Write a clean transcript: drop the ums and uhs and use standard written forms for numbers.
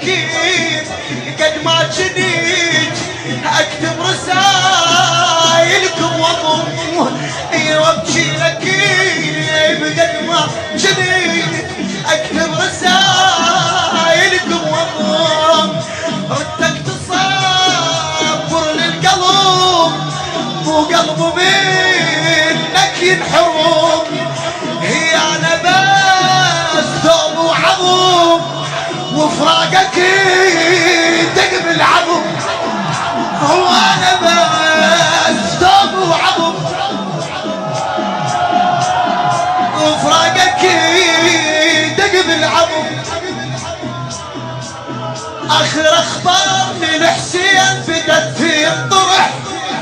اكيد قد ما جنيت اكتب رسايلكم واضم وابكي اكيد قد ما جنيت اكتب رسايلكم واضم ردك تصبر للقلب مو قلبه منك ينحرم هي انا بس ثوب وعظم وفراقك يدق بالعظم هو انا بس ثوب وعظم وفراقك يدق بالعظم اخر اخبار الحسين بدت في الطرق